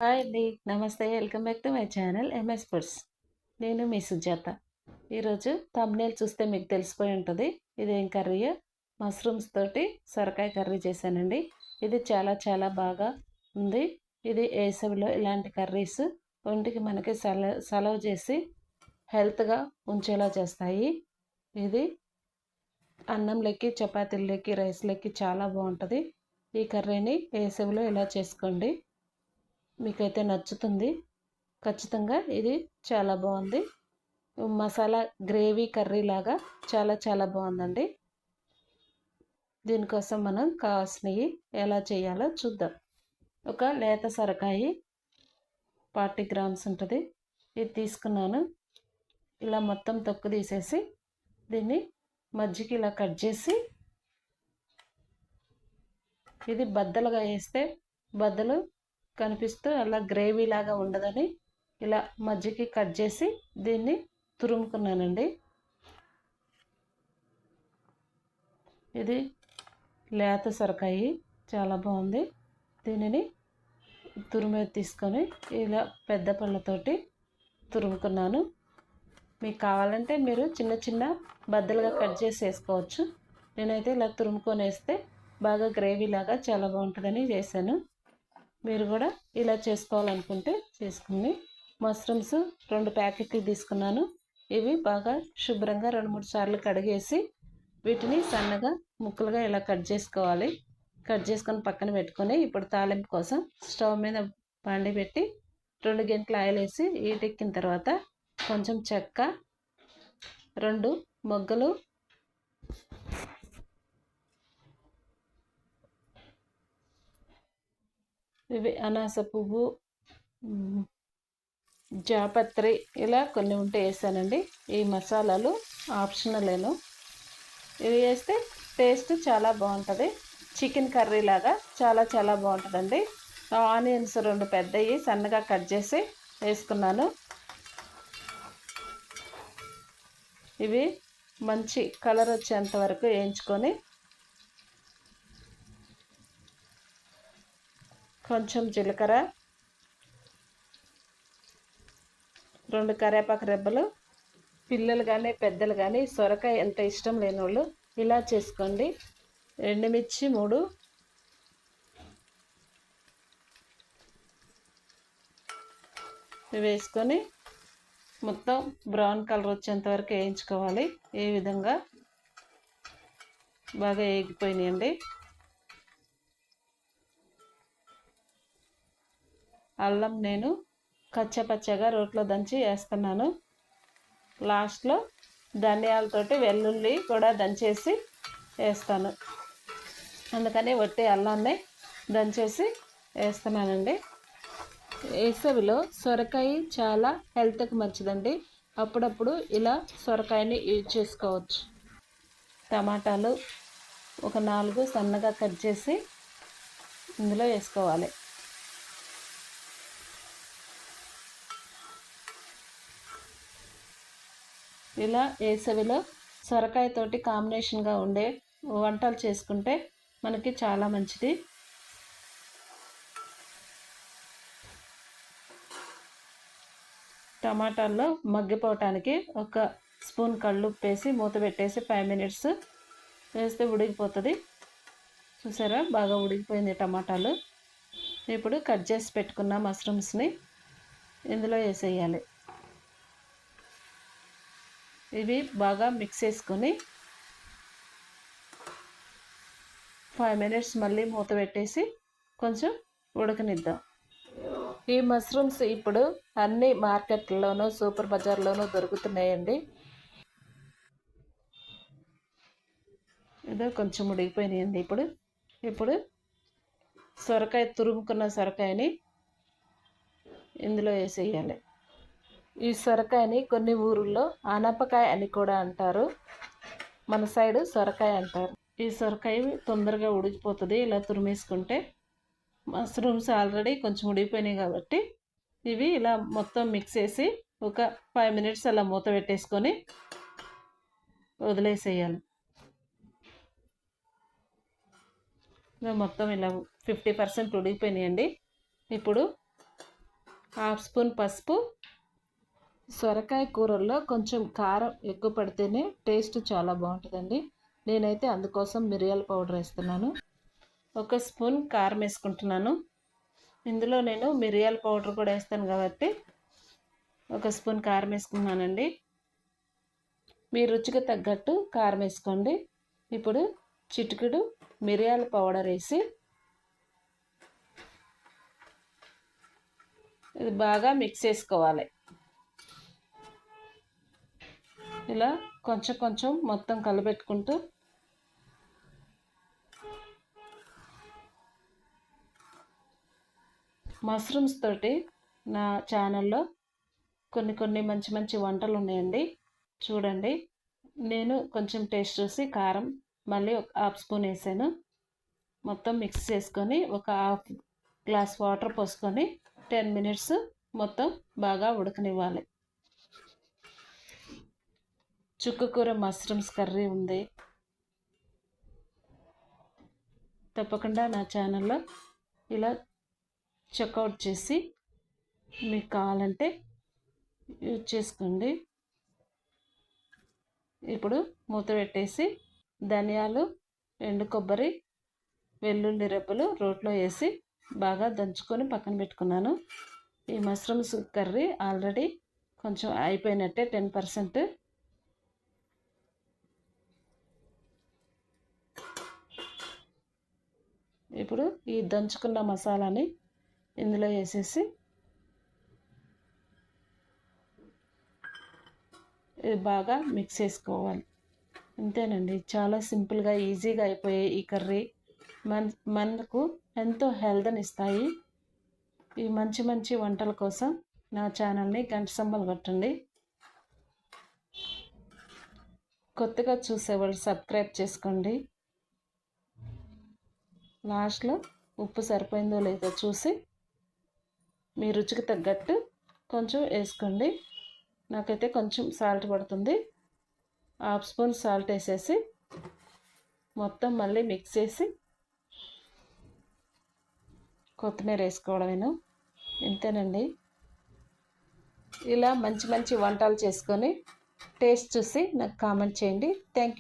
Hi అండి. నమస్తే. Welcome back to my channel MS foods. నేను మీ సుజాత. ఈరోజు థంబ్‌నెయిల్ చూస్తే మీకు తెలిసిపోయి ఉంటుంది. ఇదేం కర్రీయో. మష్రూమ్స్ తోటి సొరకాయ కర్రీ చేశానండి. ఇది చాలా చాలా బాగా ఉంది. ఇది వేసవిలో ఇలాంటి కర్రీస్ ఒంటికి మనకి సలవ చేసి హెల్త్గా ఉంచేలా చేస్తాయి. ఇది అన్నంలోకి, చపాతీల్లోకి, రైస్లోకి చాలా బాగుంటుంది. ఈ కర్రీని వేసవిలో ఇలా చేసుకోండి. మీకైతే నచ్చుతుంది. ఖచ్చితంగా ఇది చాలా బాగుంది. మసాలా గ్రేవీ కర్రీ లాగా చాలా చాలా బాగుందండి. దీనికోసం మనం కావాల్సినవి ఎలా చేయాలో చూద్దాం. ఒక లేత సొరకాయ 40 గ్రామ్స్ ఉంటుంది. ఇది తీసుకున్నాను. ఇలా మొత్తం తొక్కు తీసేసి దీన్ని మధ్యకి ఇలా కట్ చేసి, ఇది బద్దలుగా వేస్తే బద్దలు కనిపిస్తూ అలా గ్రేవీ లాగా ఉండదని ఇలా మధ్యకి కట్ చేసి దీన్ని తురుముకున్నానండి. ఇది లేత సొరకాయ చాలా బాగుంది. దీనిని తురిమే తీసుకొని ఇలా పెద్ద పళ్ళతోటి తురుముకున్నాను. మీకు కావాలంటే మీరు చిన్న చిన్న బద్దలుగా కట్ చేసి వేసుకోవచ్చు. నేనైతే ఇలా తురుముకొని వేస్తే బాగా గ్రేవీ లాగా చాలా బాగుంటుందని చేశాను. మీరు కూడా ఇలా చేసుకోవాలనుకుంటే చేసుకుని. మష్రూమ్స్ 2 ప్యాకెట్లు తీసుకున్నాను. ఇవి బాగా శుభ్రంగా 2-3 సార్లు కడిగేసి వీటిని సన్నగా ముక్కలుగా ఇలా కట్ చేసుకోవాలి. కట్ చేసుకొని పక్కన పెట్టుకొని ఇప్పుడు తాలింపు కోసం స్టవ్ మీద బాండి పెట్టి 2 గంటల ఆయిల్ వేసి ఈటెక్కిన తర్వాత కొంచెం చెక్క, 2 మొగ్గలు, ఇవి అనాస పువ్వు, జాపత్రి ఇలా కొన్ని ఉంటే వేసానండి. ఈ మసాలాలు ఆప్షనలేను. ఇవి వేస్తే టేస్ట్ చాలా బాగుంటుంది. చికెన్ కర్రీ లాగా చాలా చాలా బాగుంటుందండి. ఆనియన్స్ 2 పెద్దవి సన్నగా కట్ చేసి వేసుకున్నాను. ఇవి మంచి కలర్ వచ్చేంత వరకు వేయించుకొని కొంచెం జీలకర్ర, 2 కరివేపాకు రెబ్బలు. పిల్లలు కానీ పెద్దలు కానీ సొరకాయ ఎంత ఇష్టం లేని వాళ్ళు ఇలా చేసుకోండి. ఎండుమిర్చి 3, వేసుకొని మొత్తం బ్రౌన్ కలర్ వచ్చేంత వరకు వేయించుకోవాలి. ఈ విధంగా బాగా వేగిపోయినాయండి. అల్లం నేను కచ్చపచ్చగా రోట్లో దంచి వేస్తున్నాను. లాస్ట్లో ధనియాలతోటి వెల్లుల్లి కూడా దంచేసి వేస్తాను. అందుకని వట్టి అల్లాన్ని దంచేసి వేస్తున్నానండి. వేసవిలో సొరకాయ చాలా హెల్త్కి మంచిదండి. అప్పుడప్పుడు ఇలా సొరకాయని యూజ్ చేసుకోవచ్చు. టమాటాలు ఒక 4 సన్నగా కట్ చేసి ఇందులో వేసుకోవాలి. ఇలా వేసవిలో సొరకాయతోటి కాంబినేషన్గా ఉండే వంటలు చేసుకుంటే మనకి చాలా మంచిది. టమాటాల్లో మగ్గిపోవటానికి ఒక స్పూన్ కల్లుప్పు వేసి మూత పెట్టేసి 5 మినిట్స్ వేస్తే ఉడికిపోతుంది. చూసారా, బాగా ఉడికిపోయింది టమాటాలు. ఇప్పుడు కట్ చేసి పెట్టుకున్న మష్రూమ్స్ని ఇందులో వేసేయాలి. ఇవి బాగా మిక్స్ చేసుకొని 5 మినిట్స్ మళ్ళీ మూత పెట్టేసి కొంచెం ఉడకనిద్దాం. ఈ మష్రూమ్స్ ఇప్పుడు అన్ని మార్కెట్లలోనూ సూపర్ బజార్లోనూ దొరుకుతున్నాయండి. ఇదో కొంచెం ఉడికిపోయినాయండి. ఇప్పుడు సొరకాయ తురుముకున్న సొరకాయని ఇందులో వేసేయాలి. ఈ సొరకాయని కొన్ని ఊరుల్లో ఆనపకాయ అని కూడా అంటారు. మన సైడు సొరకాయ అంటారు. ఈ సొరకాయ తొందరగా ఉడికిపోతుంది ఇలా తురిమేసుకుంటే. మష్రూమ్స్ ఆల్రెడీ కొంచెం ఉడికిపోయినాయి కాబట్టి ఇవి ఇలా మొత్తం మిక్స్ చేసి ఒక 5 మినిట్స్ అలా మూత పెట్టేసుకొని వదిలేసేయాలి. మొత్తం ఇలా 50% ఉడికిపోయినాయండి. ఇప్పుడు హాఫ్ స్పూన్ పసుపు. సొరకాయ కూరల్లో కొంచెం కారం ఎక్కువ పడితేనే టేస్ట్ చాలా బాగుంటుందండి. నేనైతే అందుకోసం మిరియాల పౌడర్ వేస్తున్నాను. 1 స్పూన్ కారం వేసుకుంటున్నాను. ఇందులో నేను మిరియాల పౌడర్ కూడా వేస్తాను కాబట్టి 1 స్పూన్ కారం వేసుకున్నానండి. మీ రుచికి తగ్గట్టు కారం వేసుకోండి. ఇప్పుడు చిటికెడు మిరియాల పౌడర్ వేసి ఇది బాగా మిక్స్ చేసుకోవాలి. ఇలా కొంచెం కొంచెం మొత్తం కలబెట్టుకుంటూ మష్రూమ్స్ తోటి నా ఛానల్లో కొన్ని మంచి మంచి వంటలు ఉన్నాయండి, చూడండి. నేను కొంచెం టేస్ట్ చూసి కారం మళ్ళీ ఒక హాఫ్ స్పూన్ వేసాను. మొత్తం మిక్స్ చేసుకొని ఒక హాఫ్ గ్లాస్ వాటర్ పోసుకొని 10 మినిట్స్ మొత్తం బాగా ఉడకనివ్వాలి. చుక్కకూర మష్రూమ్స్ కర్రీ ఉంది. తప్పకుండా నా ఛానల్లో ఇలా చెక్అవుట్ చేసి మీకు కావాలంటే యూజ్ చేసుకోండి. ఇప్పుడు మూత పెట్టేసి ధనియాలు, ఎండు కొబ్బరి, వెల్లుల్లి రెబ్బలు రోట్లో వేసి బాగా దంచుకొని పక్కన పెట్టుకున్నాను. ఈ మష్రూమ్స్ కర్రీ ఆల్రెడీ కొంచెం అయిపోయినట్టే 10%. ఇప్పుడు ఈ దంచుకున్న మసాలాని ఇందులో వేసేసి ఇది బాగా మిక్స్ చేసుకోవాలి. అంతేనండి, చాలా సింపుల్గా ఈజీగా అయిపోయే ఈ కర్రీ మనకు ఎంతో హెల్త్ని ఇస్తాయి. ఈ మంచి మంచి వంటల కోసం నా ఛానల్ని గంట సింబల్ కొట్టండి. కొత్తగా చూసేవాళ్ళు సబ్స్క్రైబ్ చేసుకోండి. లాస్ట్లో ఉప్పు సరిపోయిందో లేదో చూసి మీ రుచికి తగ్గట్టు కొంచెం వేసుకోండి. నాకైతే కొంచెం సాల్ట్ పడుతుంది. హాఫ్ స్పూన్ సాల్ట్ వేసేసి మొత్తం మళ్ళీ మిక్స్ చేసి కొత్తిమీర వేసుకోవడమేను. ఇంతేనండి. ఇలా మంచి మంచి వంటలు చేసుకొని టేస్ట్ చూసి నాకు కామెంట్ చేయండి. Thank you.